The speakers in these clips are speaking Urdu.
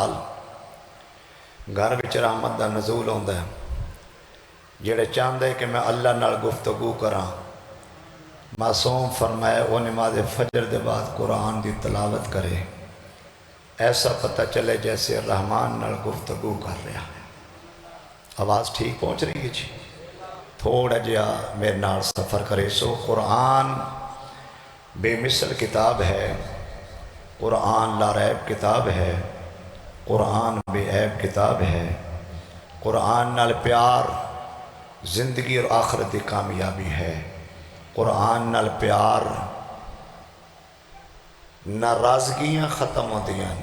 نال گھر وچ رحمت دا نزول ہوندا ہے۔ جڑے چاہندے کہ میں اللہ نال گفتگو کراں، معصوم فرمایا وہ نماز فجر دے بعد قرآن دی تلاوت کرے، ایسا پتہ چلے جیسے رحمان نال گفتگو کر رہا ہے۔ آواز ٹھیک پہنچ رہی ہے جی؟ تھوڑا جہا میرے نال سفر کرے۔ سو قرآن بے مثل کتاب ہے، قرآن لا ریب کتاب ہے، قرآن بے عیب کتاب ہے۔ قرآن نال پیار زندگی اور آخرت دی کامیابی ہے۔ قرآن نال پیار ناراضگیاں ختم ہوندیاں،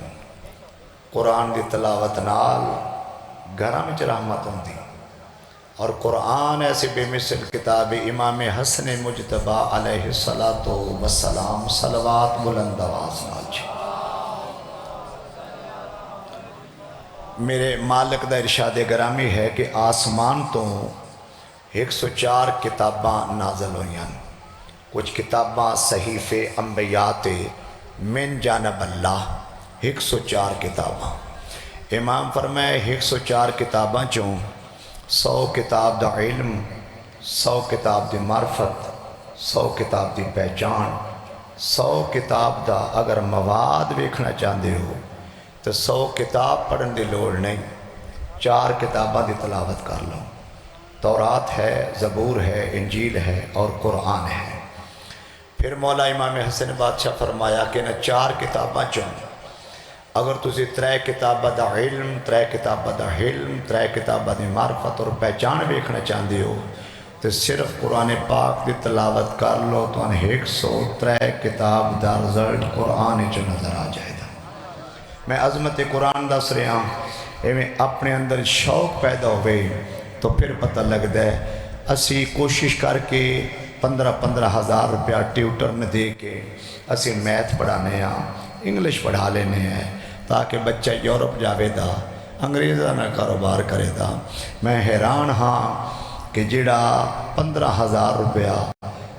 قرآن دی تلاوت نال گھراں وچ رحمت ہوندی۔ اور قرآن ایسی بے مثل کتاب امام حسن مجتبیٰ علیہ السلام صلوات بلند آواز نال جی۔ میرے مالک دا ارشاد گرامی ہے کہ آسمان تو 104 کتاباں نازل ہوئیاں، کچھ کتاباں صحیفے انبیاء تے من جانب اللہ، 104 کتاباں۔ امام فرمائے 104 کتاباں چوں 100 کتاب دا علم، 100 کتاب دی معرفت، 100 کتاب دی پہچان، 100 کتاب دا اگر مواد ویکھنا چاہندے ہو تو 100 کتاب پڑھن دی لوڑ نہیں، 4 کتاباں دی تلاوت کر لو۔ تورات ہے، زبور ہے، انجیل ہے اور قرآن ہے۔ پھر مولا امام حسن بادشاہ فرمایا کہ نہ 4 کتاباں چوں اگر تسی 3 کتاباں دا علم، 3 کتاباں دا حلم، 3 کتاباں دی معرفت اور پہچان ویکھنا چاہندے ہو تو صرف قرآن پاک دی تلاوت کر لو تو 103 کتاب دا رزلٹ قرآن چ نظر آ جائے گا۔ میں عظمت قرآن دس رہا ہوں، ایویں اپنے اندر شوق پیدا ہوئے تو پھر پتہ لگتا ہے۔ اسی کوشش کر کے 15 ہزار روپیہ ٹیوٹر نے دے کے اسی میتھ پڑھانے ہاں، انگلش پڑھا لینے ہیں تاکہ بچہ یورپ جاوے دا، انگریزہ نہ کاروبار کرے دا۔ میں حیران ہاں کہ جڑا 15 ہزار روپیہ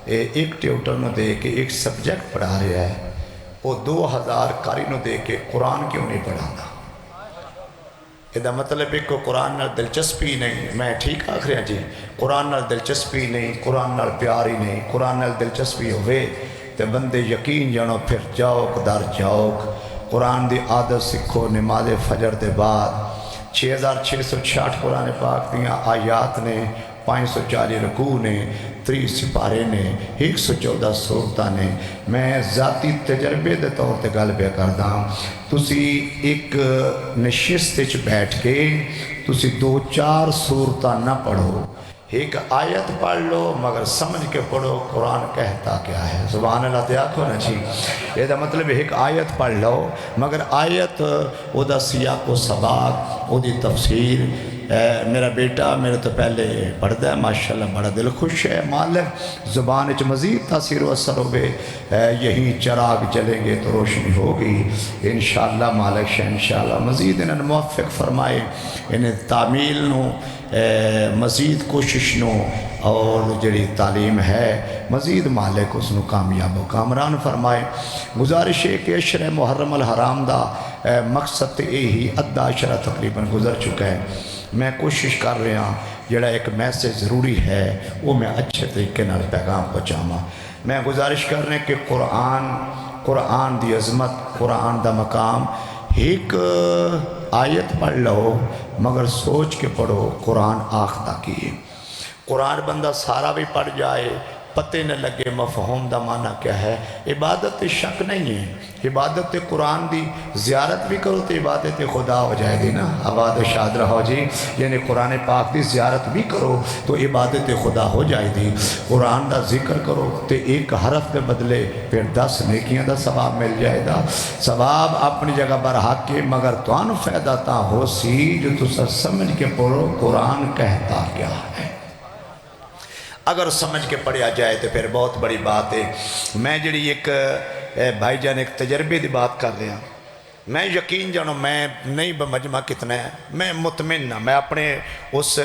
ایک ٹیوٹر نے دے کے ایک سبجیکٹ پڑھا رہا ہے، وہ 2000 کاری نے دے کے قرآن کیوں نہیں پڑھانا؟ یہ مطلب ہے کہ قرآن نال دلچسپی نہیں۔ میں ٹھیک آخر ہاں جی؟ قرآن نال دلچسپی نہیں، قرآن نال پیار ہی نہیں۔ قرآن نال دلچسپی ہوئے تو بندے یقین جانو پھر جاؤک در جاؤک قرآن دی عادت سکھو۔ نماز فجر دے بعد 6666 قرآن پاک دیاں آیات نے، 540 رکوع نے، 30 سپارے نے، 114 سورتاں نے۔ میں ذاتی تجربے دے طور تے گل پہ کردا، تسی ایک نشست وچ بیٹھ کے تسی 2-4 سورتاں نہ پڑھو، ایک آیت پڑھ لو مگر سمجھ کے پڑھو قرآن کہتا کیا ہے۔ سبحان اللہ تے آکھو نا جی۔ یہ دا مطلب ایک آیت پڑھ لو مگر آیت او دا سیاق و سباق، او دی تفسیر۔ میرا بیٹا میرے تو پہلے پڑھتا ہے ماشاءاللہ، بڑا دل خوش ہے۔ مالک زبان وچ مزید تاثیر و اثر ہوئے، یہی چراغ جلیں گے تو روشنی ہوگی انشاءاللہ۔ مالک انشاءاللہ مزید انہیں موفق فرمائے، انہیں تعمیل نو مزید کوشش نو اور جڑی تعلیم ہے مزید مالک اس نو کامیاب و کامران فرمائے۔ گزارش ہے کہ اشر محرم الحرام دا مقصد یہی ادھا اشرہ تقریباً گزر چکا ہے۔ میں کوشش کر رہا ہوں جڑا ایک میسیج ضروری ہے وہ میں اچھے طریقے نال پیغام پہنچاواں۔ میں گزارش کر رہا ہوں کہ قرآن دی عظمت، قرآن دا مقام، ایک آیت پڑھ لو مگر سوچ کے پڑھو قرآن آخدا کی۔ قرآن بندہ سارا بھی پڑھ جائے پتہ نہ لگے مفہوم دا معنی کیا ہے۔ عبادت شک نہیں ہے، عبادت قرآن دی زیارت بھی کرو تو عبادت خدا ہو جائے گی نا۔ آباد شاد رہو جی، یعنی قرآن پاک دی زیارت بھی کرو تو عبادت خدا ہو جائے گی۔ قرآن دا ذکر کرو تو ایک حرف کے بدلے پھر 10 نیکیاں دا ثواب مل جائے گا۔ ثواب اپنی جگہ برحق کے مگر توانو فائدہ تا ہو سی جو تسا سمجھ کے پڑھو قرآن کہتا کیا ہے۔ اگر سمجھ کے پڑھیا جائے تو پھر بہت بڑی بات ہے۔ میں جڑی ایک بھائی جان ایک تجربے دی بات کر رہا ہوں، میں یقین جانو میں نہیں بمجمع کتنا ہے، میں مطمئن ہوں، میں اپنے اس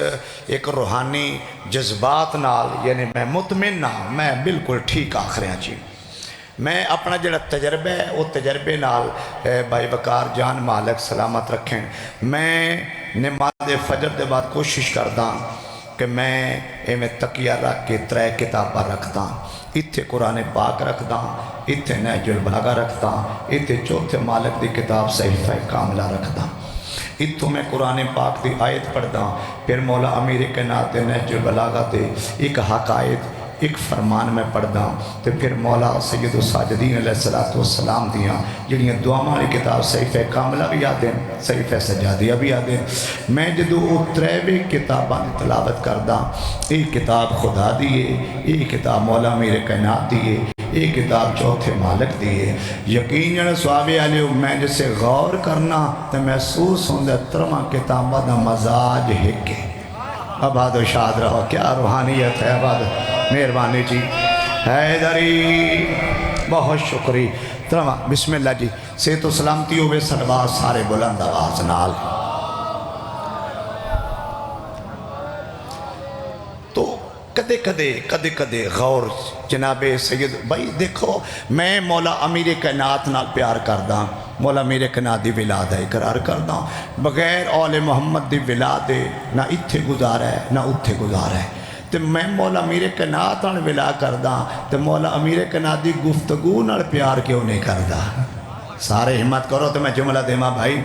ایک روحانی جذبات نال یعنی میں مطمئن ہوں، میں بالکل ٹھیک آخر ہاں جی۔ میں اپنا جڑا تجربہ ہے وہ تجربے نال بھائی وقار جان مالک سلامت رکھیں، میں نماز فجر دے بعد کوشش کردا کہ میں ایویں تکیہ رکھ کے 3 کتاباں رکھدا، اتھے قرآن پاک رکھدا، اتھے نہج البلاغہ رکھدا، اتھے چوتھے مالک دی کتاب صحیفہ کاملہ رکھدا، اتھوں میں قرآن پاک دی آیت پڑھدا، پھر مولا امیر کائنات دے نہج البلاغہ تے ایک حقائق ایک فرمان میں پڑھدا، تو پھر مولا سید الساجدین علیہ السلام دیاں جڑیاں دعاواں والی کتاب صحیفہ کاملہ بھی یاد ہیں، صحیفہ سجادیہ بھی یاد ہیں۔ میں جدو وہ 3 کتاباں دی تلاوت کردا، ایک کتاب خدا دیئے، ایک کتاب مولا امیر کائنات دیئے، ایک کتاب چوتھے مالک دیئے، یقین سوابے علیہ میں جسے غور کرنا تو محسوس ہوندہ 3 کتاباں دا مزاج ہکے۔ آباد و شاد رہو، کیا روحانیت ہے آباد، مہربانی جی حیدری، بہت شکری۔ بسم اللہ جی، صحت و سلامتی ہوئے سلوات سارے بلند آواز نال۔ تو کدے کدے غور جناب سید بھائی دیکھو، میں مولا امیر کائنات نال پیار کردہ، مولا امیر کائنات دی ولادہ اقرار کردہ، بغیر اول محمد دی ولادہ نہ اتھے گزارا ہے نہ اتھے گزارا ہے، تو میں مولا امیر کائنات نال ولا کردہ تو مولا امیر کائنات دی گفتگو نال پیار کیوں نہیں کردہ؟ سارے ہمت کرو تو میں جملہ دیما بھائی،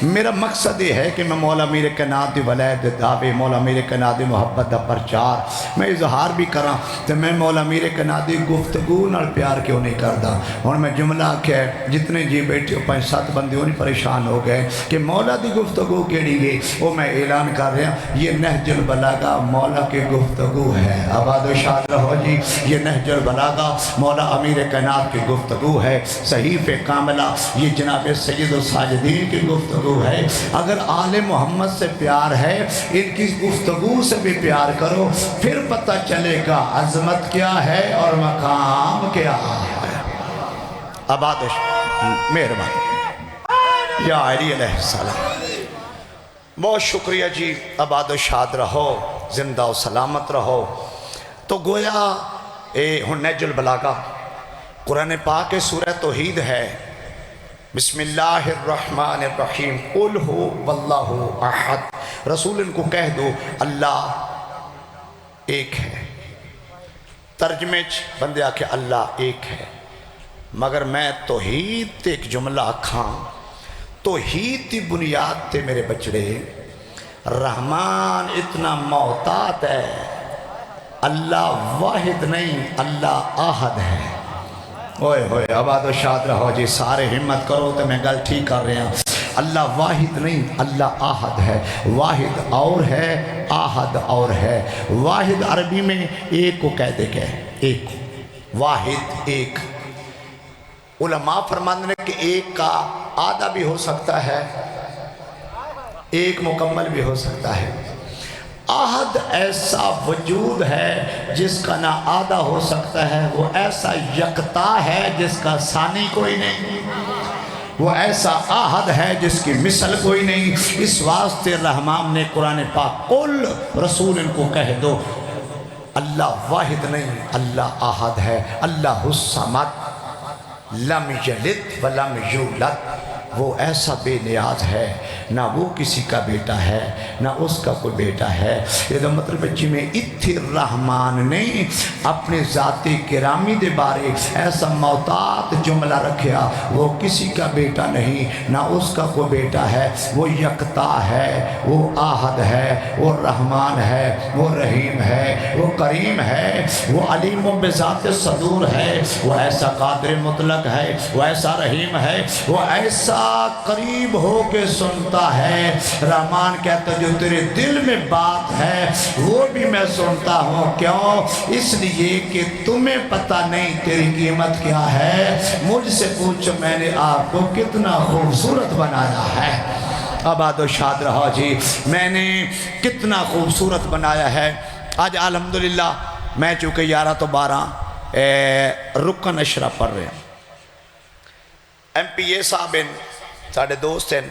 میرا مقصد یہ ہے کہ میں مولا امیر کائنات دی ولایت دعوے، مولا امیر کائنات دی محبت دا پرچار میں اظہار بھی کراں، تو میں مولا امیر کائنات دی گفتگو نال پیار کیوں نہیں کردہ؟ اور میں جملہ آکھیا ہے، جتنے جی بیٹھے 5-7 بندے انہیں پریشان ہو گئے کہ مولا دی گفتگو کیڑی گئی، وہ میں اعلان کر رہا ہوں، یہ نہج البلاغہ مولا کی گفتگو ہے۔ آباد و شاد رہو جی، یہ نہج البلاغہ مولا امیر کائنات کی گفتگو ہے، صحیفہ کاملہ یہ جناب سید الساجدین کی گفتگو ہے۔ اگر آل محمد سے پیار ہے، ان کی گفتگو سے بھی پیار کرو، پھر پتہ چلے گا عظمت کیا ہے اور مقام کیا ہے۔ آبادش مہربان یا علی علیہ السلام، بہت شکریہ جی، آباد و شاد رہو، زندہ و سلامت رہو۔ تو گویا نہج البلاغہ قرآن پاک سورہ توحید ہے۔ بسم اللہ الرحمن الرحیم، قل ہو واللہ احد، رسول ان کو کہہ دو اللہ ایک ہے۔ ترجمے بندے آکھے اللہ ایک ہے، مگر میں توحید تے ایک جملہ کھاں، توحید تی بنیاد تے میرے بچڑے، رحمان اتنا محتاط ہے، اللہ واحد نہیں، اللہ آہد ہے۔ ہوئے ہوئے آباد و شاد رہو جی، سارے ہمت کرو تو میں گل ٹھیک کر رہے ہیں۔ اللہ واحد نہیں، اللہ آہد ہے۔ واحد اور ہے، آہد اور ہے۔ واحد عربی میں ایک کو کہہ دے کہ ایک، واحد ایک۔ علماء فرماتے ہیں کہ ایک کا آدھا بھی ہو سکتا ہے، ایک مکمل بھی ہو سکتا ہے۔ آہد ایسا وجود ہے جس کا نہ آدھا ہو سکتا ہے، وہ ایسا یکتا ہے جس کا ثانی کوئی نہیں، وہ ایسا آہد ہے جس کی مثل کوئی نہیں۔ اس واسطے رحمان نے قرآن پاک قل، رسول ان کو کہہ دو اللہ واحد نہیں، اللہ آہد ہے۔ اللہ الصمد لم یلد ولم یولد، وہ ایسا بے نیاز ہے، نہ وہ کسی کا بیٹا ہے نہ اس کا کوئی بیٹا ہے۔ یہ مطلب بچی میں اتھی رحمان نے اپنے ذات گرامی دے بارے ایسا محتاط جملہ رکھیا، وہ کسی کا بیٹا نہیں نہ اس کا کوئی بیٹا ہے، وہ یکتا ہے، وہ آہد ہے، وہ رحمان ہے، وہ رحیم ہے، وہ کریم ہے، وہ علیم بذات صدور ہے، وہ ایسا قادر مطلق ہے، وہ ایسا رحیم ہے، وہ ایسا قریب ہو کے سنتا ہے۔ رحمان کہتا جو تیرے دل میں بات ہے وہ بھی میں سنتا ہوں، کیوں؟ اس لیے کہ تمہیں پتہ نہیں تیری قیمت کیا ہے، مجھ سے پوچھو میں نے آپ کو کتنا خوبصورت بنایا ہے۔ آباد و شاد رہو جی، میں نے کتنا خوبصورت بنایا ہے۔ آج الحمدللہ میں چونکہ 11 تو 12 رکن اشرا پڑھ رہے ہیں، ایم پی اے صاحب ہیں ساڑھے دوست ہیں،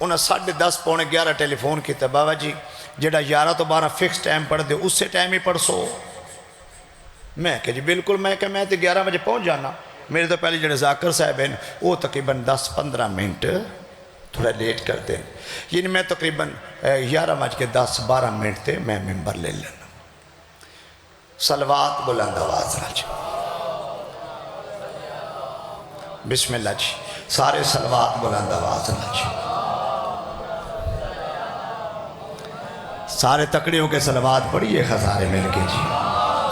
انہیں 10:30 پونے 11 ٹیلی فون کیتا، بابا جی جڑا 11 تو 12 فکس ٹائم پڑھ دے اس سے ٹائم ہی پڑھ سو۔ میں کہ جی بالکل، میں کہ میں تو 11 بجے پہنچ جانا۔ میرے تو پہلے جڑے ذاکر صاحب ہیں وہ تقریباً 10-15 منٹ تھوڑا لیٹ کرتے ہیں، یعنی میں تقریباً 11:10-12 منٹ تے میں ممبر لے لینا۔ صلوات بلند آواز نال جی، بسم اللہ جی، سارے صلوات بلند آواز نال جی، سارے تکڑے ہو کے صلوات پڑھیے خسارے مل کے جی۔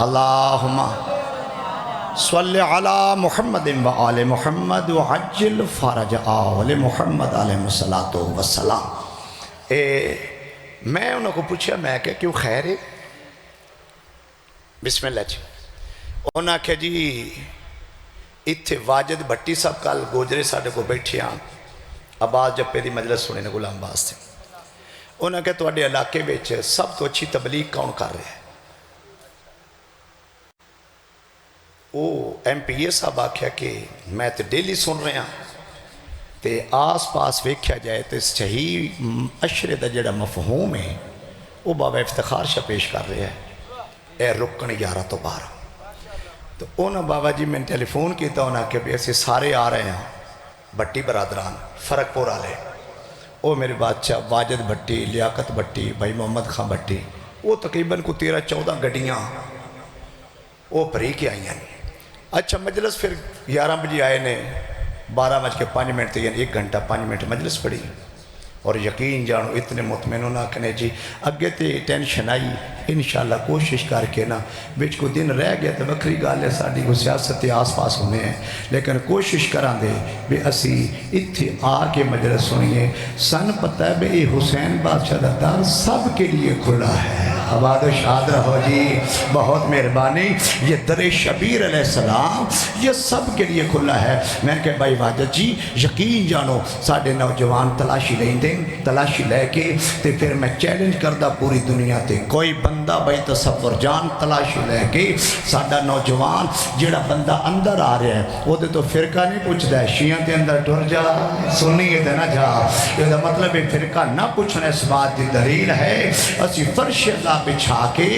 اللہم صلی علی محمد و آل محمد وعجل فرج آل محمد علیہ السلام۔ میں انہوں کو پوچھا، میں کہ کیوں خیر ہے؟ بسم اللہ جی۔ انہوں نے کہا جی اتھے واجد بھٹی صاحب کل گوجرے ساڑھے کو بیٹھے ہیں، عباس جپے دی مجلس سنے نے غلام باز تھے۔ انہوں نے کہا تواڈے علاقے وچ سب تو اچھی تبلیغ کون کر رہے ہیں؟ وہ ایم پی اے صاحب آکھیا کہ میں تو ڈیلی سن رہے ہیں تے آس پاس ویکھیا جائے تو صحیح اشرے دا جڑا مفہوم ہے وہ بابا افتخار شاہ پیش کر رہے ہیں، اے رکن 11 تو 12۔ تو انہوں بابا جی میں ٹیلی فون کیتا، انہوں نے کہ بھی ایسے سارے آ رہے ہیں بھٹی برادران فرق پور آلے، وہ میرے بادشاہ واجد بھٹی، لیاقت بھٹی، بھائی محمد خان بھٹی، وہ تقریباً کو 13-14 گڈیاں وہ بھری کے آئی ہیں۔ اچھا مجلس پھر 11 بجے آئے نے، 12:05 تے یعنی 1 گھنٹہ 5 منٹ مجلس پڑھی، اور یقین جانو اتنے مطمئن ہونا کہنے جی اگے تے ٹینشن آئی، انشاءاللہ کوشش کر کے نا بچ کو دن رہ گیا تو وکری گال ہے ساڑھی کو سیاست آس پاس ہونے ہیں، لیکن کوشش کران دے بھی اسی اتھے آ کے مجلس سنیے۔ سن پتہ ہے بے حسین بادشاہ دا در سب کے لیے کھلا ہے، آباد و شاد رہو جی، بہت مہربانی۔ یہ در شبیر علیہ السلام یہ سب کے لیے کھلا ہے۔ میں کہ بھائی واجد جی یقین جانو ساڑھے نوجوان تلاشی لیں دیں، تلاشی لے کے تے پھر میں چیلنج کردہ پوری دنیا تے کوئی بندہ بھائی تصور جان تلاشی لے کے ساڑھا نوجوان جڑا بندہ اندر آ رہا ہے وہ دے تو فرقہ نہیں پوچھتا ہے، شیعہ تے اندر ٹر جا سنیے دے نہ جا، یہ دا مطلب ہے فرقہ نہ پوچھنے اس بات دی دلیل ہے اسی فرش اللہ بچھا کے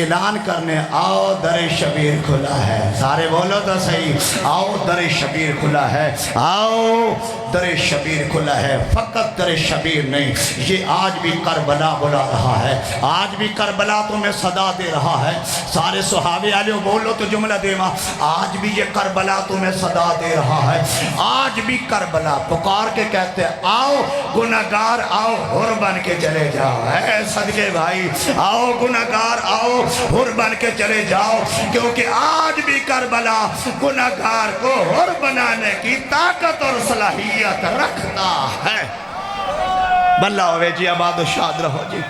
اعلان کرنے آؤ در شبیر کھلا ہے، سارے بولو تو صحیح، آؤ در شبیر کھلا ہے، آؤ در شبیر کھلا ہے۔ فقط در شبیر نہیں، یہ آج بھی کربلا بلا رہا ہے، آج بھی کربلا تمہیں صدا دے رہا ہے، سارے صحابے علیہ بولو تو جملہ دیوا، آج بھی یہ کربلا تمہیں صدا دے رہا ہے، آج بھی کربلا پکار کے کہتے ہیں آؤ گناہگار آؤ حر بن کے چلے جاؤ، اے صدقے بھائی آؤ گناہگار آؤ حر بن کے چلے جاؤ، کیونکہ آج بھی کربلا گناہگار کو حر بنانے کی طاقت اور صلاحیت رکھتا ہے۔ بلہ ہوئے جی، آباد و شاد رہو جی،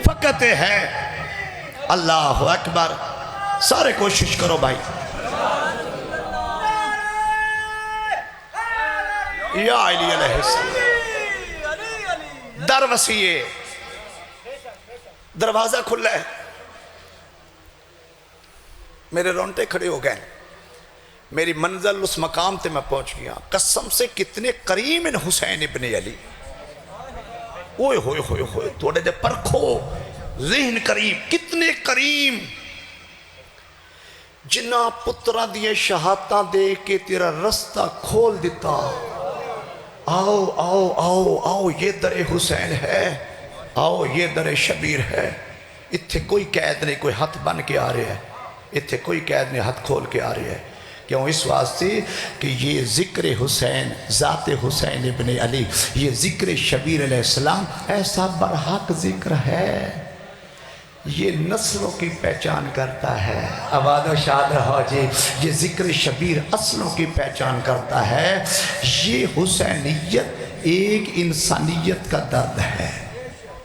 فقط ہے اللہ اکبر، سارے کوشش کرو بھائی۔ یا علی علیہ السلام، در وسیع، دروازہ کھلا ہے، میرے رونٹے کھڑے ہو گئے، میری منزل اس مقام تے میں پہنچ گیا، قسم سے کتنے کریم ان حسین ابن علی، اوئے ہوئے ہوئے ہوئے توڑے دے پرکھو ذہن کریم، کتنے کریم، جنہ پترہ دیے شہادتاں دے کے تیرا رستہ کھول دیتا، آؤ آؤ آؤ آؤ یہ در حسین ہے، آؤ یہ در شبیر ہے، اتھے کوئی قید نہیں، کوئی ہاتھ بن کے آ رہے ہے، اتھے کوئی قید نہیں، ہاتھ کھول کے آ رہے ہے، کیوں؟ اس واسطے کہ یہ ذکر حسین، ذات حسین ابن علی، یہ ذکر شبیر علیہ السلام ایسا برحق ذکر ہے، یہ نسلوں کی پہچان کرتا ہے، آباد و شاد رہو جی، یہ ذکر شبیر اصلوں کی پہچان کرتا ہے، یہ حسینیت ایک انسانیت کا درد ہے،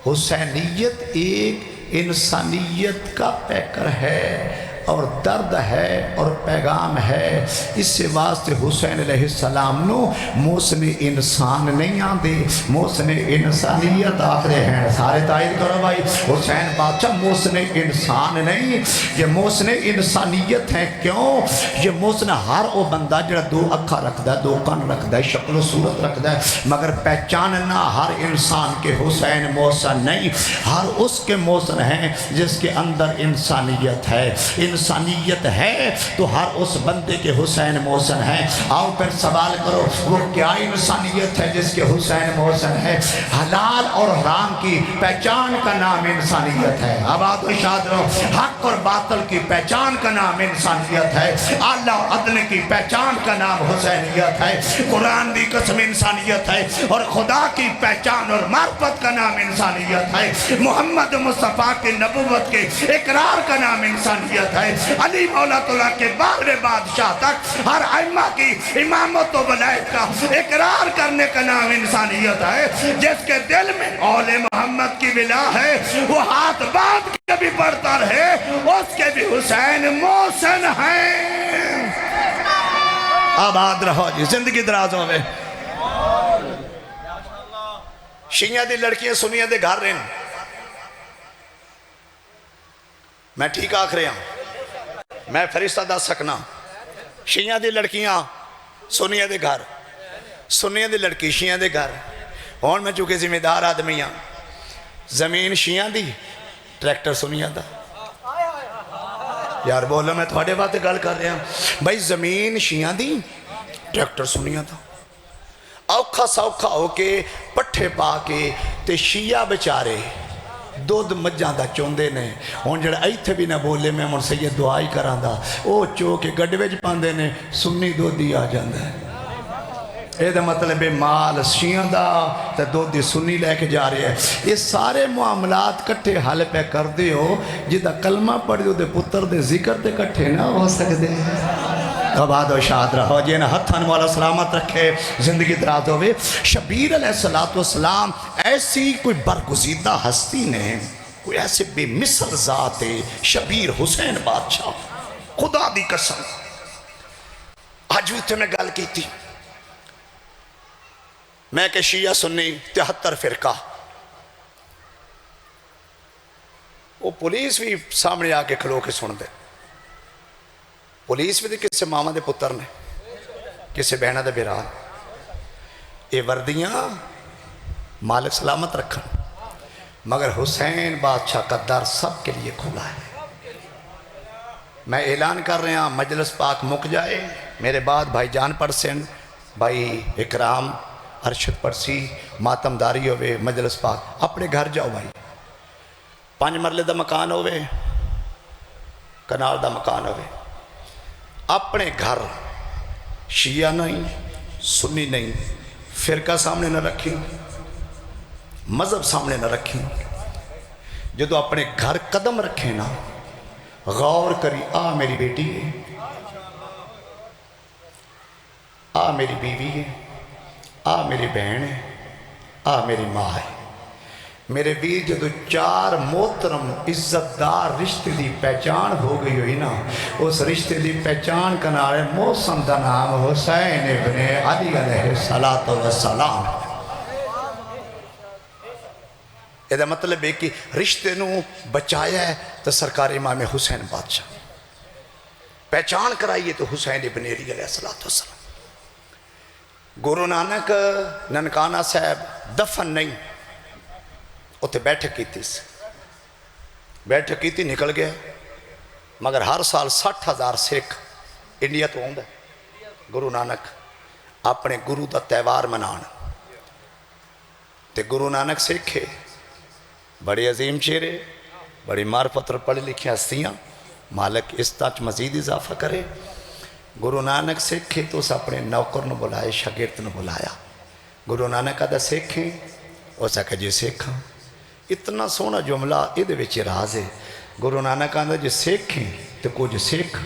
حسینیت ایک انسانیت کا پیکر ہے اور درد ہے اور پیغام ہے، اس سے واسطے حسین علیہ السلام نو محسن انسان نہیں آندے، محسن انسانیت آخرے ہیں، سارے تائید کرو بھائی، حسین بادشاہ محسن انسان نہیں، یہ محسن انسانیت ہیں، کیوں؟ یہ محسن ہر وہ بندہ جڑا دو اکھا رکھتا ہے، دو کان رکھتا ہے، شکل و صورت رکھتا ہے، مگر پہچاننا ہر انسان کے حسین محسن نہیں، ہر اس کے محسن ہیں جس کے اندر انسانیت ہے، انسانیت ہے تو ہر اس بندے کے حسین محسن ہے۔ آؤ پھر سوال کرو وہ کیا انسانیت ہے جس کے حسین محسن ہے؟ حلال اور حرام کی پہچان کا نام انسانیت ہے۔ آباد و شاد رہو۔ حق اور باطل کی پہچان کا نام انسانیت ہے۔ اعلیٰ و عدل کی پہچان کا نام حسینیت ہے۔ قرآن دی قسم انسانیت ہے، اور خدا کی پہچان اور معرفت کا نام انسانیت ہے۔ محمد مصطفیٰ کی نبوت کے اقرار کا نام انسانیت ہے۔ علی مولا اللہ کے بابر بادشاہ تک ہر ائمہ کی امامت و ولایت کا اقرار کرنے کا نام انسانیت ہے۔ جس کے دل میں اول محمد کی ولا ہے وہ ہاتھ باندھ کے بھی پڑھتا رہے، اس کے بھی حسین محسن ہیں۔ آباد رہو جی، زندگی دراز ہوئے۔ شیعہ دی لڑکیاں سنیاں دے گھر رہن، میں ٹھیک آکھ رہا ہوں، میں فرشتہ دا سکنا۔ شیعہ دی لڑکیاں سنیاں دے گھر، سنیاں دی لڑکی شیعہ دے گھر۔ اور میں چونکہ ذمہ دار آدمی ہاں، زمین شیعہ دی ٹریکٹر سنیاں دا۔ یار بولو میں تھوڑے بات گل کر رہا ہوں بھائی، زمین شیعہ دی ٹریکٹر سنیاں دا۔ اوکھا سوکھا ہو کے پٹھے پا کے تے شیعہ بچارے دودھ مجھاں دا چوندے نے۔ ہون جڑا ایتھے بھی نہ بولے میں من سے یہ دعائی کراں دا، او چو کے گڑوے پاندے نے، سنی دودھی آ جاندہ ہے۔ اے دا مطلب مال شیعہ دا تے دودھی سنی لے کے جا رہے ہیں۔ یہ سارے معاملات کٹھے حل پہ کر دے ہو، جدہ کلمہ پڑھ دے پتر دے ذکر دے کٹھے نہ ہو سکتے۔ آباد و شاد رہو جی، نا ہتھن والا سلامت رکھے، زندگی دراز ہوئے۔ شبیر علیہ السلام ایسی کوئی برگزیدہ ہستی نے، کوئی ایسے بے مثل ذات ہے، شبیر حسین بادشاہ، خدا دی قسم۔ آج بھی میں گل کی تھی، میں کہ شیعہ سنی 73 فرقہ، وہ پولیس بھی سامنے آ کے کھلو کے سن دے۔ پولیس بھی کسے ماما دے پتر نے، کسے بہنہ دے بیران۔ یہ وردیاں مالک سلامت رکھن، مگر حسین بادشاہ کا در سب کے لیے کھلا ہے۔ میں اعلان کر رہا ہوں، مجلس پاک مک جائے، میرے بعد بھائی جان پرسن، بھائی اکرام، ارشد پرسی، ماتم داری ہوئے، مجلس پاک اپنے گھر جاؤ بھائی۔ 5 مرلے دا مکان ہوئے، کنال دا مکان ہوئے، اپنے گھر شیعہ نہیں، سنی نہیں، فرقہ سامنے نہ رکھیں، مذہب سامنے نہ رکھیں۔ جدو اپنے گھر قدم رکھیں نا، غور کری، آ میری بیٹی ہے، آ میری بیوی ہے، آ میری بہن ہے، آ میری ماں ہے۔ میرے ویر جدو 4 محترم عزتدار رشتے دی پہچان ہو گئی ہوئی نا، اس رشتے دی پہچان کا نام محسن دا نام حسین ابن علی علیہ السلام۔ یہ مطلب ہے کہ رشتے نو بچایا ہے تو سرکار امام حسین بادشاہ، پہچان کرائیے تو حسین ابن علی علیہ السلام۔ گرو نانک ننکانہ صاحب دفن نہیں، اتنے بیٹھک کی تھی، بیٹھک کی تھی، نکل گیا، مگر ہر سال 60,000 سکھ انڈیا تو آؤں گرو نانک اپنے گرو دا تہوار منان۔ تے گرو نانک سکھے بڑے عظیم چہرے، بڑی معرفت اور پڑھی لکھی ہستیاں، مالک اس تاچ مزید اضافہ کرے۔ گرو نانک سکھے تو اس اپنے نوکر نو بلائے، شاگرد نو بلایا۔ گرو نانک آدھا سکھیں، اس آکھا جی سکھاں۔ اتنا سونا جملہ یہ وچ راز ہے۔ گرو نانک آدھا جی سکھیں تو کچھ سکھ،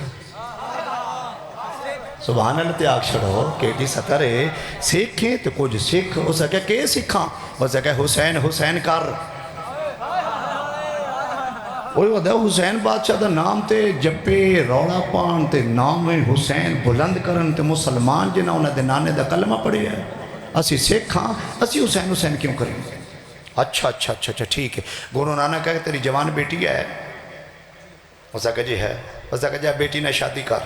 سبحان اللہ تے آکھ چھڑو کہ جی ستر ہے، سکھیں تو کچھ سکھ۔ اس آکھا کہ سکھاں؟ اس آکھا حسین حسین کر۔ وہی ودا حسین بادشاہ دا نام تے جپے روڑا پان تے نام حسین بلند کرن تے مسلمان جنہاں انہاں دے نانے دا کلمہ پڑھی ہے۔ اسی سکھ ہاں، اسی حسین حسین کیوں کریں؟ اچھا اچھا اچھا اچھا ٹھیک ہے۔ گرو نانک کہا کہ تیری جوان بیٹی ہے؟ اس کہا جی ہے۔ اس کہا جی بیٹی نے شادی کر۔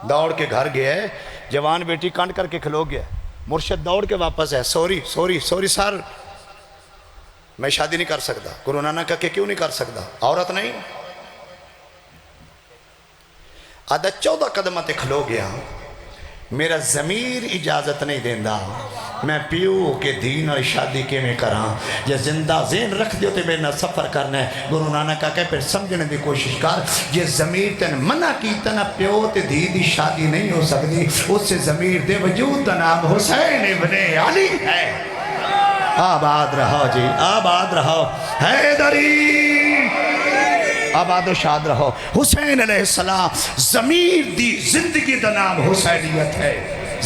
دوڑ کے گھر گیا ہے، جوان بیٹی کانڈ کر کے کھلو گیا، مرشد دوڑ کے واپس ہے، سوری سوری سوری سر، میں شادی نہیں کر سکتا۔ گرو نانک کہا کہ کیوں نہیں کر سکتا؟ عورت نہیں؟ آدھا 14 قدمہ تے کھلو گیا، میرا ضمیر اجازت نہیں دیندہ میں پیو کے دین اور شادی کے میں کراں، جے زندہ ذہن رکھ دیو تے میرے نہ سفر کرنا ہے۔ گرو نانک کا پھر سمجھنے دی کوشش کر، جے ضمیر تن منع کیتا نہ پیو تے دی شادی نہیں ہو سکتی، اس سے ضمیر دے وجود دا نام حسین ابن علی ہے۔ آباد رہو جی، آباد رہو حیدری، آباد و شاد رہو۔ حسین علیہ السلام ضمیر دی زندگی دا نام حسینیت ہے،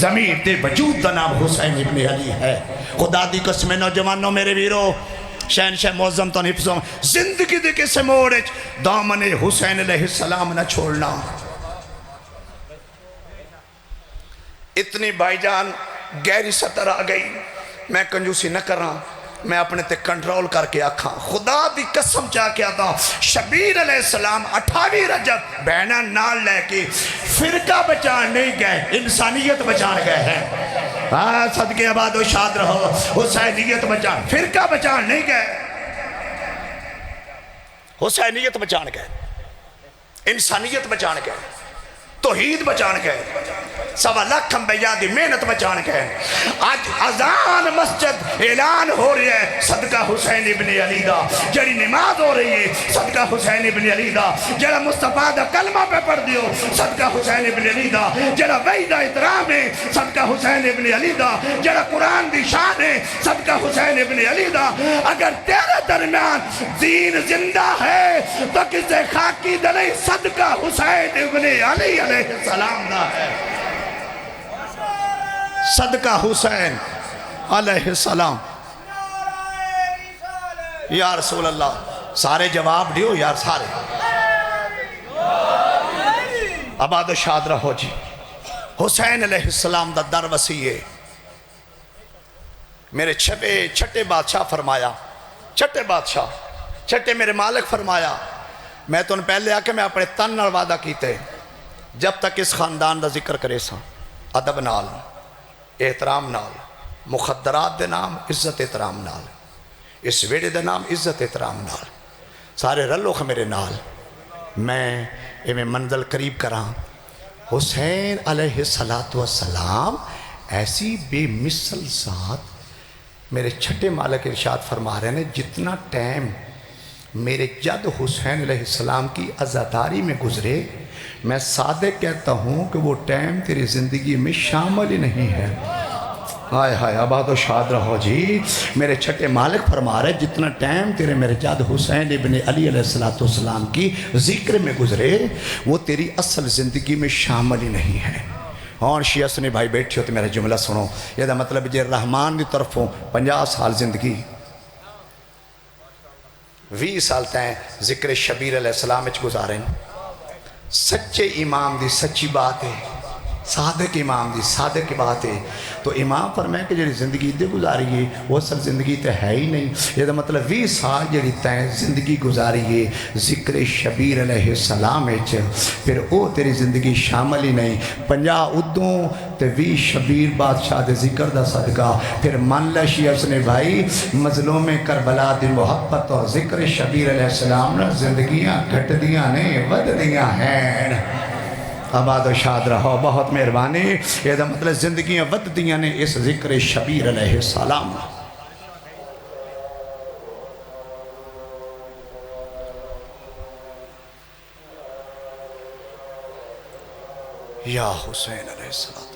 ضمیر دے وجود دا نام حسین ابن علی ہے۔ خدا دی قسم نوجوانوں میرے ویرو، شہنشاہ معظم تو حفظوں زندگی دے کسے موڑے دامن حسین علیہ السلام نہ چھوڑنا۔ اتنی بھائی جان گہری سطر آ گئی، میں کنجوسی نہ کر رہا، میں اپنے تے کنٹرول کر کے آکھاں۔ خدا دی قسم چاہ کے آتا ہوں، شبیر علیہ السلام 28 رجب بہنہ نال لے کے فرقہ بچان نہیں گئے، انسانیت بچان گئے ہیں۔ صدقے آباد و شاد رہو، حسینیت بچان، فرقہ بچان نہیں گئے، حسینیت بچان گئے، انسانیت بچان گئے، توحید بچان گئے، 1.25 لاکھ انبیاء دی محنت بچان گئے۔ آج اذان مسجد اعلان ہو رہی ہے صدقہ حسین ابن علی دا، جڑی نماز ہو رہی ہے صدقہ حسین ابن علی دا، جڑا مصطفیٰ دا کلمہ پہ پڑھ دیو صدقہ حسین ابن علی دا، جڑا وحی دا احترام ہے صدقہ حسین ابن علی دا، جڑا قرآن دی شان ہے صدقہ حسین ابن علی دا۔ اگر تیرے درمیان دین زندہ ہے تو کسے خاکی دلے صدقہ حسین ابن علی علیہ السلام دا ہے، صدقہ حسین علیہ السلام۔ یا رسول اللہ، سارے جواب دیو یار، سارے آباد و شاد رہو جی۔ حسین علیہ السلام دا در وسیع، میرے چھٹے بادشاہ فرمایا، چھٹے بادشاہ، چھٹے میرے مالک فرمایا، میں تو ان پہلے آکے میں اپنے تن نال وعدہ کیتے جب تک اس خاندان دا ذکر کرے سا ادب نال، احترام نال، مخدرات دے نام عزت احترام نال، اس ویڑے دے نام عزت احترام نال، سارے رلو میرے نال، میں ایویں منزل قریب کراں۔ حسین علیہ السلام ایسی بے مثل ذات، میرے چھٹے مالک ارشاد فرما رہے ہیں جتنا ٹائم میرے جد حسین علیہ السلام کی عزاداری میں گزرے، میں صادق کہتا ہوں کہ وہ ٹائم تیری زندگی میں شامل ہی نہیں ہے۔ آئے ہائے آباد و شاد رہو جی۔ میرے چھٹے مالک فرما رہے جتنا ٹائم تیرے میرے جد حسین ابن علی علیہ السلام کی ذکر میں گزرے، وہ تیری اصل زندگی میں شامل ہی نہیں ہے۔ اور شیعہ سنے بھائی بیٹھے ہو تو میرا جملہ سنو، یہ دا مطلب جے رحمان دی طرفوں 50 سال زندگی، 20 سال تائیں ذکر شبیر علیہ السلام اچھ گزاریں، سچے امام دی سچی بات ہے، صادق امام دی صادق بات ہے، تو امام فرمائے کہ جڑی زندگی دے گزاری ہے وہ اصل زندگی تے ہے ہی نہیں۔ یہ دا مطلب 20 سال جڑی تائیں زندگی گزاری ہے ذکر شبیر علیہ السلام اچھ، پھر او تیری زندگی شامل ہی نہیں۔ 50 ادوں تے 20 شبیر بادشاہ دے ذکر دا صدقہ، پھر من لے شیعہ سنے بھائی مظلوم کربلا دی محبت اور ذکر شبیر علیہ السلام نے زندگیاں گھٹ دیاں نہیں ود دیاں ہیں۔ آباد و شاد رہو، بہت مہربانی۔ یہ دا مطلب زندگیاں ود دیاں نے اس ذکر شبیر علیہ السلام۔ یا حسین علیہ السلام۔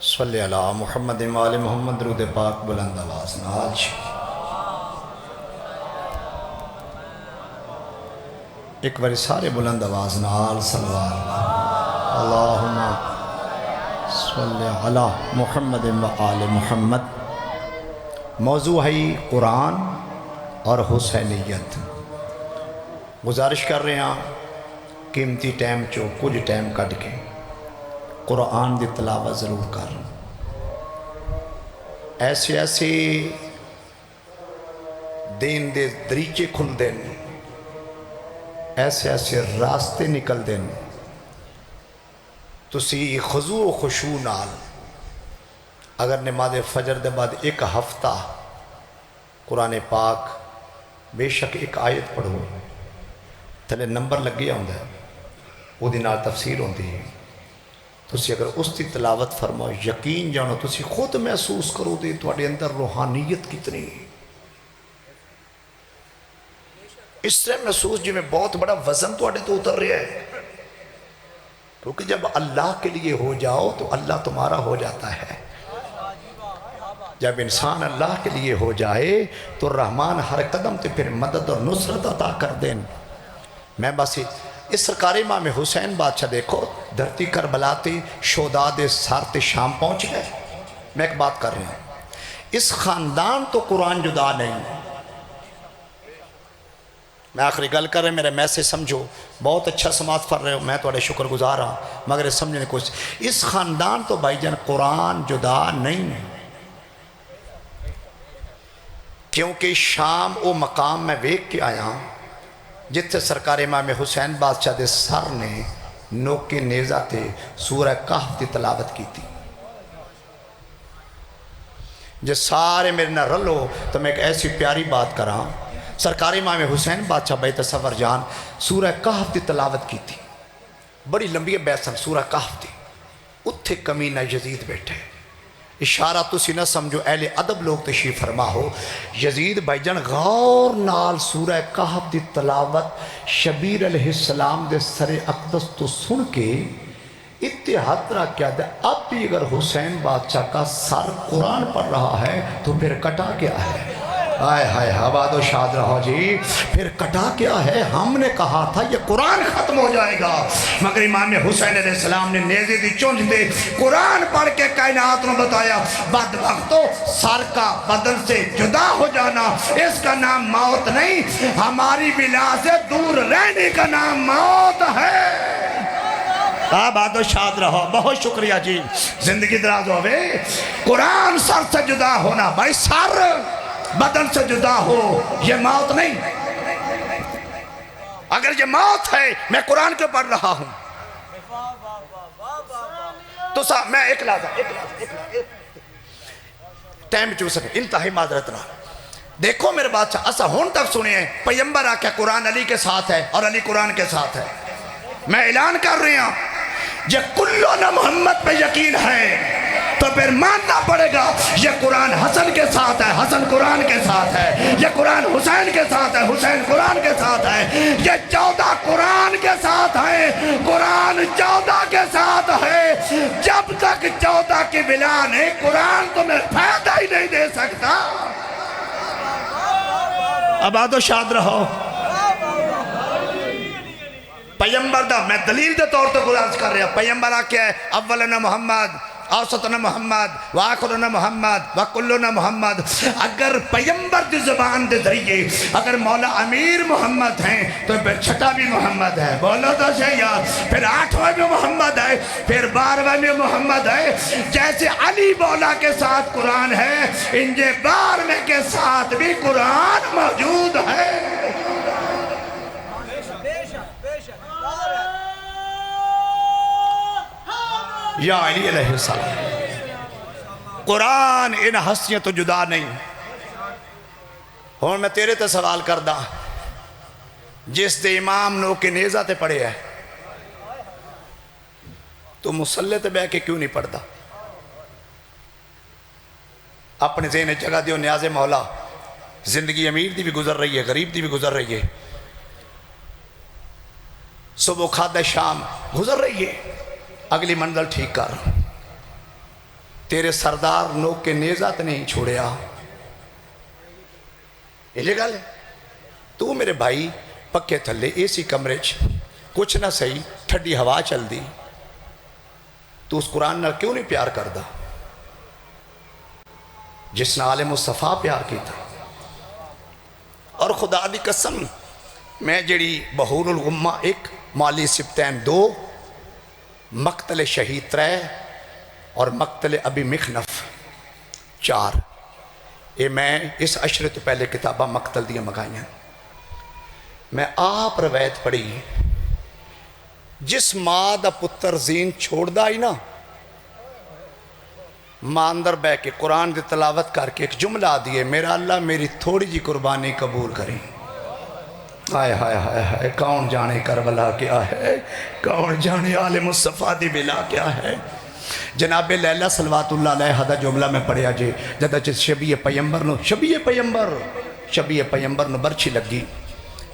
صلی اللہ محمد وآل محمد درود پاک بلند آواز نال ایک بار سارے بلند آواز نال صلوات اللہم صلی علی محمد وآل محمد۔ موضوع ہے قرآن اور حسینیت۔ گزارش کر رہے ہیں قیمتی ٹائم چو کچھ ٹائم کٹ کے قرآن دی تلاوت ضرور کر۔ ایسے دین دے دریچے کھل دیں، ایسے راستے نکل دیں، تسی خضوع و خشوع نال اگر نماز فجر دے بعد ایک ہفتہ قرآن پاک بے شک ایک آیت پڑھو، تھلے نمبر لگیا ہوندہ ہے، وہ دی نال تفسیر ہوندی ہے، تسی اگر اس کی تلاوت فرماؤ یقین جانو تسی خود محسوس کرو دے تواڈے اندر روحانیت کتنی ہے۔ اس طرح محسوس جی میں بہت بڑا وزن تواڈے تو اتر رہا ہے، کیونکہ جب اللہ کے لیے ہو جاؤ تو اللہ تمہارا ہو جاتا ہے۔ جب انسان اللہ کے لیے ہو جائے تو رحمان ہر قدم تے پھر مدد اور نصرت عطا کر دیں۔ میں بس اس سرکار امام حسین بادشاہ دیکھو دھرتی کربلا تے شہداء دے سار تے شام پہنچ گئے۔ میں ایک بات کر رہا ہوں، اس خاندان تو قرآن جدا نہیں۔ میں آخری گل کر رہے میرے میسیج سمجھو، بہت اچھا سماعت کر رہے ہو، میں تھوڑے شکر گزار ہوں، مگر سمجھنے کچھ اس خاندان تو بھائی جان قرآن جدا نہیں، کیونکہ شام او مقام میں ویکھ کے آیا جتھے سرکار امام حسین بادشاہ دے سر نے نوکے نیزہ تے سورہ کہف دی تلاوت کی تھی۔ جو سارے میرے نہ رلو تو میں ایک ایسی پیاری بات کراں، سرکار امام حسین بادشاہ بھائی تصور جان سورہ کہف دی تلاوت کی تھی، بڑی لمبی بیسن سورہ کہف دی، اتھے کمینہ یزید بیٹھے، اشارہ تسی نہ سمجھو اہل ادب لوگ تشریف فرما ہو، یزید بھائی جان غور نال سورہ کہف دی تلاوت شبیر علیہ السلام دے سر اقدس تو سن کے اتحاد کیا دے اب بھی اگر حسین بادشاہ کا سر قرآن پڑھ رہا ہے تو پھر کٹا کیا ہے؟ آئے ہائے آباد و شاد رہو جی، پھر کٹا کیا ہے؟ ہم نے کہا تھا یہ قرآن ختم ہو جائے گا، مگر امام حسین علیہ السلام نے نیزے دی چونج دے قرآن پڑھ کے کائنات نے بتایا بدبختو سر کا بدن سے جدا ہو جانا اس کا نام موت نہیں، ہماری بلا سے دور رہنے کا نام موت ہے۔ آباد و شاد رہو، بہت شکریہ جی، زندگی دراز ہوئے۔ قرآن سر سے جدا ہونا، بھائی سر بدن سے جدا ہو یہ موت نہیں، اگر یہ موت ہے میں قرآن کے پڑھ رہا ہوں تو میں ایک لحظہ ٹائم چو سکے انتہائی معذرت رہا۔ دیکھو میرے بادشاہ ایسا ہون تک سنیے، پیغمبر آکے قرآن علی کے ساتھ ہے اور علی قرآن کے ساتھ ہے۔ میں اعلان کر رہی ہوں یہ کلو نہ محمد پہ یقین ہے تو پھر ماننا پڑے گا یہ قرآن حسن کے ساتھ ہے، حسن قرآن کے ساتھ ہے، یہ قرآن حسین کے ساتھ ہے، حسین قرآن کے ساتھ ہے، یہ 14 قرآن کے ساتھ ہے، قرآن 14 کے ساتھ ہے۔ جب تک 14 کی بلا نہیں قرآن تمہیں فائدہ ہی نہیں دے سکتا۔ آباد و شاد رہو۔ پیغمبر دا میں دلیل دے طور تے گزارش کر رہا، پیغمبر آکے ہے اولنا محمد، اوسطنا محمد، وآخرنا محمد، وکلنا محمد۔ اگر پیغمبر دی زبان دے ذریعے اگر مولا امیر محمد ہیں تو پھر چھٹا بھی محمد ہے، بولو تو شہیاد، پھر 8واں بھی محمد ہے، پھر 12واں بھی محمد ہے۔ جیسے علی مولا کے ساتھ قرآن ہے، انجے 12ویں کے ساتھ بھی قرآن موجود ہے۔ یا علی علیہ السلام، قرآن ان ہستیاں تو جدا نہیں۔ اور میں تیرے تے سوال کردہ، جس دے امام نو کے نیزہ تے پڑھے ہے تو مسلح تے بے کے کیوں نہیں پڑھتا؟ اپنے ذہن جگہ دیو نیاز مولا، زندگی امیر دی بھی گزر رہی ہے، غریب دی بھی گزر رہی ہے، صبح کھادہ شام گزر رہی ہے، اگلی منزل ٹھیک کر۔ تیرے سردار نو کے نیزہ تے نہیں چھوڑیا، یہ لے گا لے تو میرے بھائی پکے تھلے ایسی کمرے کچھ نہ صحیح ٹھڈی ہوا چل دی، تو اس قرآن نہ کیوں نہیں پیار کردہ جس نے آل مصطفیٰ پیار کی تھا؟ اور خدا دی قسم میں جڑی بحور الغمہ 1، مالی سبتین 2، مقتل شہید 3 اور مقتل ابی مخنف 4، یہ میں اس عشرے تو پہلے کتابہ مقتل دیا مگائیاں۔ میں آپ روایت پڑھی، جس ماں دا پتر زین چھوڑ دا ہی نا، ماں اندر بے کے قرآن دی تلاوت کر کے ایک جملہ دیئے، میرا اللہ میری تھوڑی جی قربانی قبول کریں۔ آئے ہائے ہائے ہائے، کون جانے کربلا کیا ہے، کون جانے آل مصطفیٰ دی بلا کیا ہے۔ جناب لیلہ صلوات اللہ علیہ دا جملہ میں پڑھیا جے، جدہ چیز شبیہ پیمبر نو برچی لگی،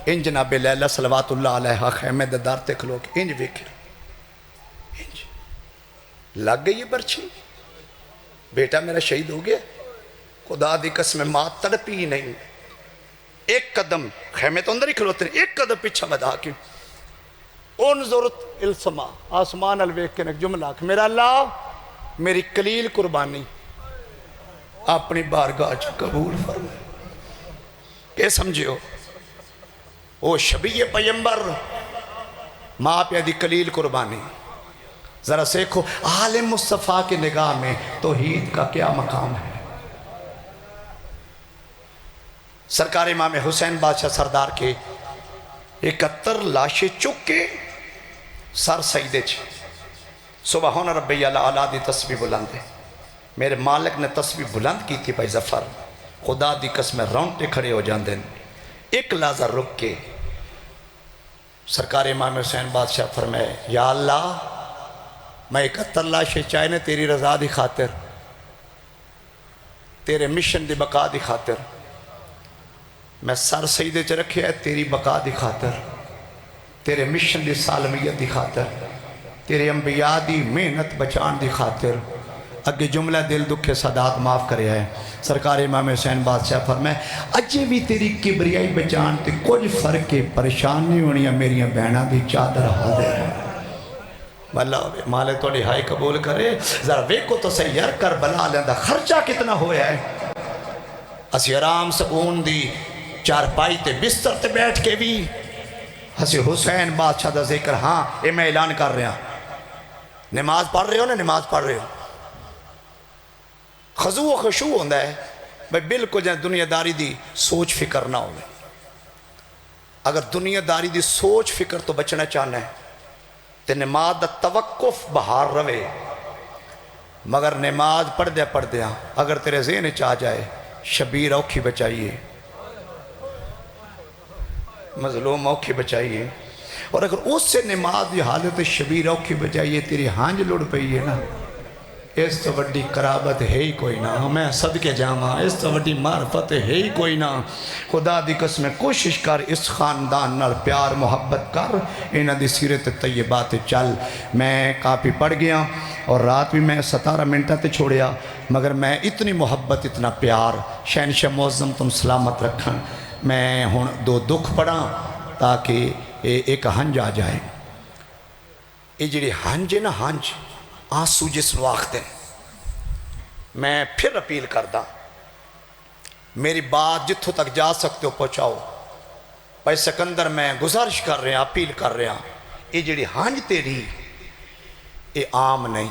ان جناب لیلہ صلوات اللہ علیہ خیمے دار تے کھلو کے انج ویکھر، انج لگ گئی یہ برچی، بیٹا میرا شہید ہو گیا۔ خدا دی قسم ماں تڑپی نہیں، ایک قدم خیمے تو اندر ہی کھلوتے ہیں، ایک قدم پیچھا بدا کے انظرت السما، آسمان الویک کے ایک جملہ کہ میرا اللہ میری قلیل قربانی اپنی بارگاہ قبول فرمائے۔ کہ سمجھو او شبیہ پیمبر ماں پہ دی قلیل قربانی، ذرا سیکھو آل مصطفیٰ کی نگاہ میں توحید کا کیا مقام ہے۔ سرکار امام حسین بادشاہ سردار کے 71 لاشیں چک کے سر سجدے سبحان ربی اعلیٰ دی تسبیح بلند ہے۔ میرے مالک نے تسبیح بلند کی تھی بھائی ظفر، خدا دی قسم رونٹے کھڑے ہو جاندے، ایک لحظہ رک کے سرکار امام حسین بادشاہ فرمائے، یا اللہ میں 71 لاشیں چاہنے تیری رضا دی خاطر، تیرے مشن دی بقا دی خاطر، میں سر سجدے چ رکھے ہے تیری بقا دی خاطر، تیرے مشن دی سالمیت دی خاطر، تیرے انبیاء دی محنت بچان دی خاطر اگے جملہ دل دکھے صدات معاف کرے ہے سرکار امام حسین بادشاہ فرمائے اجے بھی تیری کبریائی بچان تے کچھ فرق کے پریشان نہیں ہونی میریاں بہناں دی چادر حاضر ہے اللہ مالے توڑی ہائی قبول کرے ذرا ویکو تو صحیح یار کربلا لیندہ خرچہ کتنا ہویا ہے اسی آرام سکون دی چارپائی تے بستر تے بیٹھ کے بھی ہسی حسین بادشاہ دا ذکر ہاں اے میں اعلان کر رہا نماز پڑھ رہے ہو نا نماز پڑھ رہے ہو خضوع و خشوع ہوندہ ہے بھئی بالکل جائے دنیا داری دی سوچ فکر نہ ہوئے اگر دنیا داری دی سوچ فکر تو بچنا چاہنا ہے تے نماز دا توقف بہار روے مگر نماز پڑھ دیا اگر تیرے ذہن چاہ جائے شبیر اوکھی بچائیے مظلوم اوکھی بچائیے اور اگر اس سے نماز دی حالت شبیر اوکھی بچائیے تیری ہانج لڑ پئیے نا اس تو وڈی قرابت ہے ہی کوئی نہ میں صدقے جاواں اس تو وڈی معرفت ہے ہی کوئی نہ خدا دی قسم کوشش کر اس خاندان نال پیار محبت کر انہاں دی سیرت طیبات چل میں کاپی پڑھ گیا اور رات بھی میں 17 منٹہ تے چھوڑیا مگر میں اتنی محبت اتنا پیار شہنشاہ معظم تم سلامت رکھن میں ہن دو دکھ پڑھا تاکہ ایک ہنج آ جائے یہ جڑی ہنج ہے نا ہنج آنسو جس وقت میں پھر اپیل کردہ میری بات جتھوں تک جا سکتے ہو پہنچاؤ بھائی سکندر میں گزارش کر رہے ہیں اپیل کر رہے ہیں یہ جڑی ہنج تیری یہ عام نہیں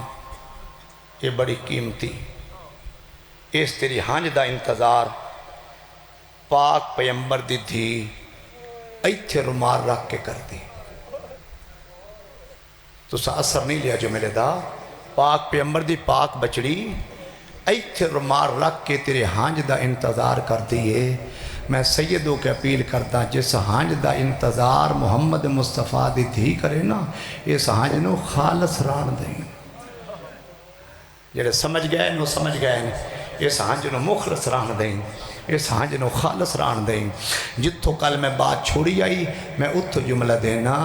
یہ بڑی قیمتی اس تیری ہنج دا انتظار پاک پیمبر دی دھی ایتھے رومال رکھ کے کر دی تو سا اثر نہیں لیا جو میرے دا پاک پیمبر دی پاک بچڑی ایتھے رومال رکھ کے تیرے ہانج دا انتظار کر دیئے میں سیدوں کے اپیل کرتا جس ہانج دا انتظار محمد مصطفیٰ دی دھی کرے نا اس ہانج نو خالص ران دیں جڑے سمجھ گئے نو سمجھ گئے اس ہانج نو مخلص ران دیں اس ہانج نو خالص ران دیں جتھوں کل میں بات چھوڑی آئی میں اتھو جملہ دینا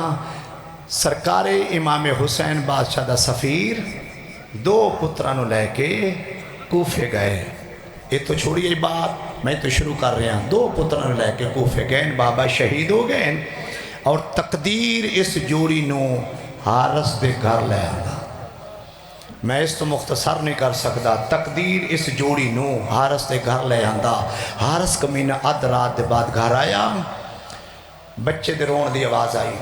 سرکار امام حسین بادشاہ دا سفیر دو پترانوں لے کے کوفے گئے یہ تو چھوڑی بات میں تو شروع کر رہا ہوں دو پترانوں لے کے کوفے گئے بابا شہید ہو گئے اور تقدیر اس جوڑی نو حارس دے گھر لے آندا میں اس تو مختصر نہیں کر سکتا تقدیر اس جوڑی نو حارس دے گھر لے آندا حارس کمینہ اد رات دے بعد گھر آیا بچے دے رون دی آواز آئی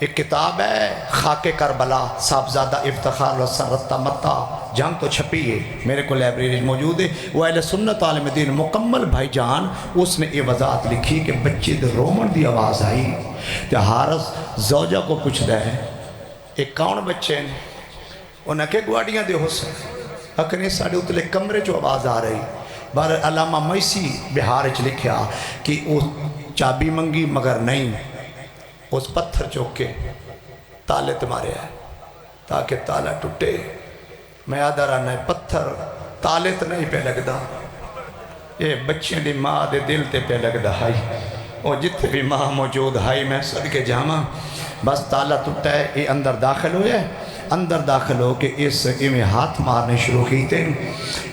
ایک کتاب ہے خاک کربلا صاحبزادہ افتخار حسن رتہ متہ جنگ تو چھپی ہے میرے کو لائبریری موجود ہے وہ اہل سنت عالم دین مکمل بھائی جان اس نے یہ وضاحت لکھی کہ بچے دے رومن دی آواز آئی تو حارس زوجہ کو پوچھ دے ایک کون بچے ہیں انہیں کہ گواڑیاں دے حسن اکنے ساڑھے اتلے کمرے جو آواز آ رہی بار علامہ میسی بہار چ لکھیا کہ وہ چابی منگی مگر نہیں اس پتھر چوک کے تالے تمہارے آئے تاکہ تالا ٹوٹے میں آدھا رہا ہے پتھر تالے تو نہیں پہ لگدا یہ بچیں دی ماں دے دل تے پہ لگدا ہائی اور جتنے بھی ماں موجود ہائی میں صدقے جامع بس تالا ٹوٹا ہے یہ اندر داخل ہوئے اندر داخل ہو کے اس میں ہاتھ مارنے شروع کی تھے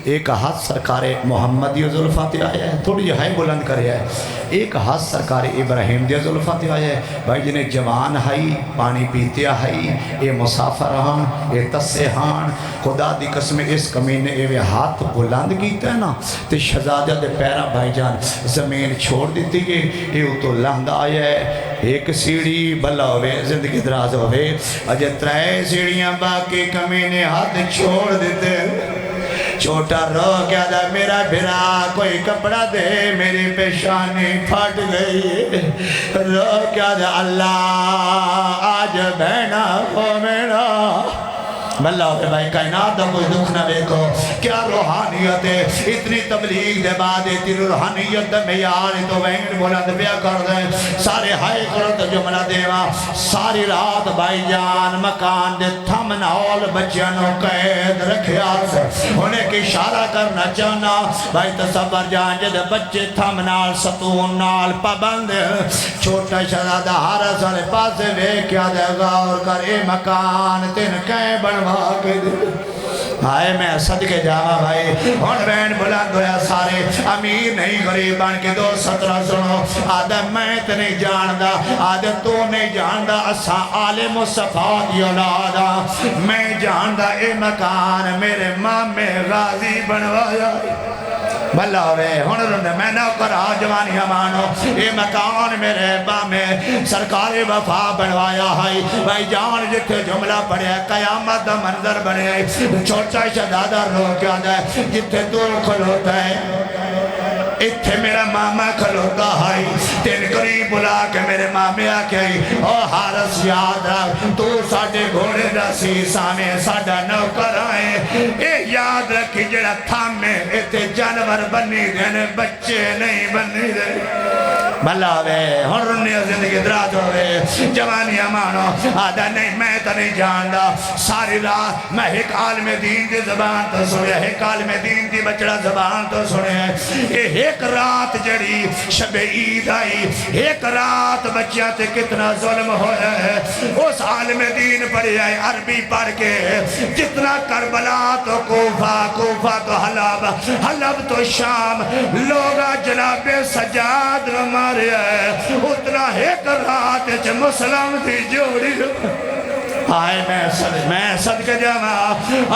ایک ہاتھ سرکار محمد دی زلفاں تے آیا ہے تھوڑی یہ بلند کرے ہے ایک ہاتھ سرکار ابراہیم دی زلفاں تے آیا ہے بھائی جنہیں جوان ہائی پانی پیتے ہائی اے مسافر ہاں اے تسے ہاں خدا دی قسم اس کمینے اے ہاتھ بلند کیتا ہے نا تے شہزادہ دے پیرا بھائی جان زمین چھوڑ دیتی گئے اے تو لہندا آیا ہے ایک سیڑھی بھلا ہوئے زندگی دراز ہوئے اجے ترائے سیڑھیاں باقی کمینے ہاتھ چھوڑ دیتے چھوٹا رو کیا دا میرا بھرا کوئی کپڑا دے میری پیشانی پھٹ گئی رو کیا دا اللہ آج بہنا ہو میرا بلہ ہوئے بھائی کائنات دا کوئی دکھ نہ دیکھو کیا روحانیت ہے اتنی تبلیغ دے بعد اتنی روحانیت دے میار تو وین بلند پیا کر دیں سارے ہائے کرت جملہ دیوا ساری رات بھائی جان مکان دے تھم نال بچیانوں قید رکھیا سے انہیں کی اشارہ کرنا چاہنا بھائی تصبر جان جد بچے تھم نال ستون نال پابند چھوٹا شہزادہ ہر سال پاسے ویکھیا دے غور کر اے مکان تین کہیں بنوا کے دے آئے میں صدقے جاوا بھائی ان بین بلند ہویا سارے امیر نہیں غریب بن کے 217 سنو آدھے میں تے نہیں جاندہ آدھے تو نہیں جاندہ اسا آل مصطفیٰ دی اولادا میں جاندہ اے مکان میرے مامے غازی بنوایا بھلا ہوئے ہنرن میں نہ کرا جوانی امانو اے مکان میرے بامے سرکار وفا بنوایا ہے بھائی جان جتے جملہ پڑھے قیامت دا منظر بنے چھوٹا شہزادہ رو کیا دے جتے تو کھلوتا ہے اتھے میرا ماما کھلوتا ہے تین قریب بلا کے میرے مامے آکے او حارس یاد رکھ تو ساڑھے گھوڑے دا سیسا میں ساڑھا نوکر آئے اے یاد رکھی جڑا تھامے اتھے جانور بنی دینے بچے نہیں بنی دینے بھلا ہوئے ہنرنی زندگی دراد ہوئے جوانی امانو آدھا نہیں میں تو نہیں جاندہ ساری رات میں ایک عالم دین دی زبان تو سنے ایک عالم دین دی بچڑا زبان تو سنے ایک رات جڑی شب عید آئی ایک رات بچیاں تے کتنا ظلم ہویا ہے اس عالم دین پڑھی آئے عربی پڑھ کے جتنا کربلا تو کوفہ تو حلب تو شام لوگا جناب سجاد مارے ہے اتنا ایک رات چھ مسلم دی جوڑی آئے میں صدقے جاما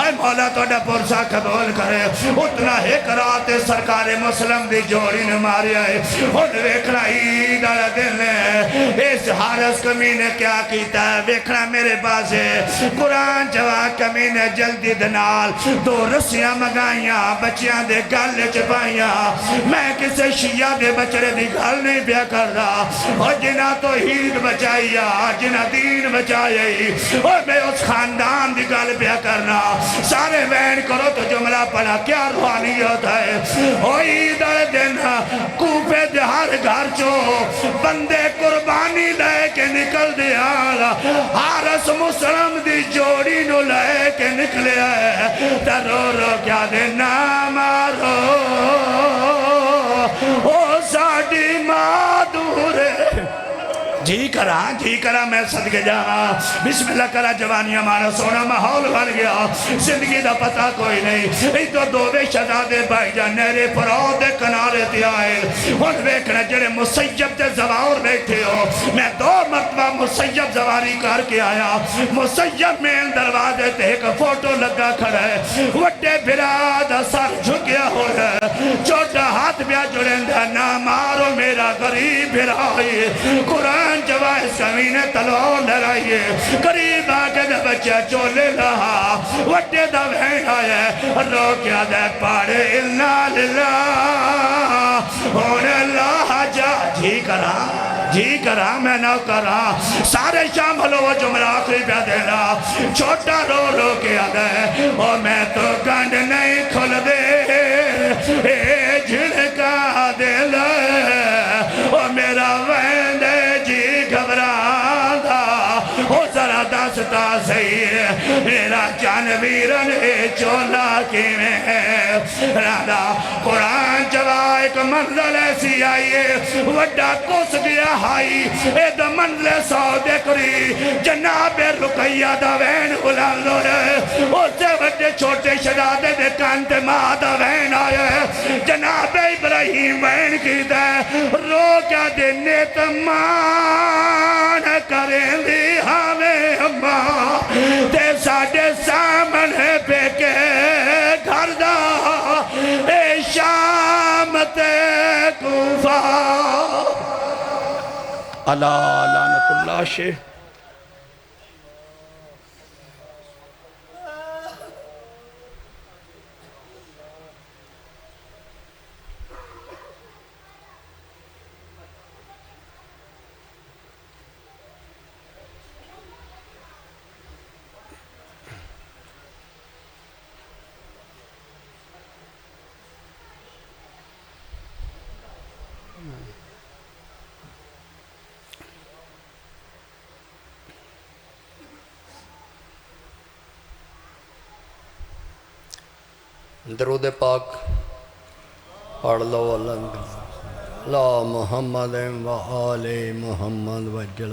آئے مولا توڑا پرسا قبول کرے اتنا ایک رات سرکار مسلم دی جوڑی نے ماری آئے ان ویکھنا عید آلا دن ہے اس حارس کمی نے کیا کیتا ہے ویکھنا میرے پاس ہے قرآن جوا کمی نے جلدی دنال 2 رسیاں مگائیاں بچیاں دے گل چپائیاں میں کسے شیعہ دے بچڑے دی گل نہیں بیا کر رہا اور جنہ تو عید بچائیا جنہ دین بچائی اور میں اس خاندان دی گل پیا کرنا سارے وین کرو تو جملہ پڑھا کیا روحانیت ہے او عید دن کوفے دے ہر گھر چو بندے قربانی لے کے نکل دیا حارس مسلم دی جوڑی نو لے کے نکلے ہے رو کیا دے نامارو او ساڑی مادور جی کرا میں صدقے جانا بسم اللہ کرا جوانیاں مانا سونا ماحول بن گیا زندگی دا پتہ کوئی نہیں ای تو 2 شہزادے بھائی جان نیرے پراؤ دے کنارے تے آئے ان ویکھنے جڑے مسیب دے زوار بیٹھے ہو میں 2 مرتبہ مسیب زواری کر کے آیا مسیب میں دروازے تے ایک فوٹو لگا کھڑا ہے وڈے براد سر جھکیا ہو ہے چھوٹا ہاتھ بیا جڑیں نہ مارو میرا غریب برائی قرآن جوائز کمینے تلوار لڑائیے قریب آگے دے بچہ چولے رہا وٹے دا بہن آئے رو کیا دے پاڑے اللہ للہ ہونے اللہ جا جی کرا میں نہ کرا سارے شامل ہو جملہ آخری پہ دینا چھوٹا رو کے آگئے اور میں تو گنڈ نہیں کھل دے اے جھڑکا دل اور میرا وین دے جی گھبران تھا او ذرا دستا صحیح میرا جانویرن اے چولا کی میں رادا قرآن جوا ایک منزل ایسی آئیے وڈا کس گیا ہائی اے دا منزل سودے کری جناب رقیہ دا وین غلام لو رہے او سے وڈے چھوٹے شہزادے دے کانتے ماں دا وین آئے جناب ابراہیم وین کی دے رو کیا دینے تمان کریں دی ہمیں اماں تے ساڑھے سامنے پہ کے گھر دا اے شام تے کوفہ اللہ لعنت اللہ شیخ درود پاک پڑھ لو اللہ محمد و آل محمد وجل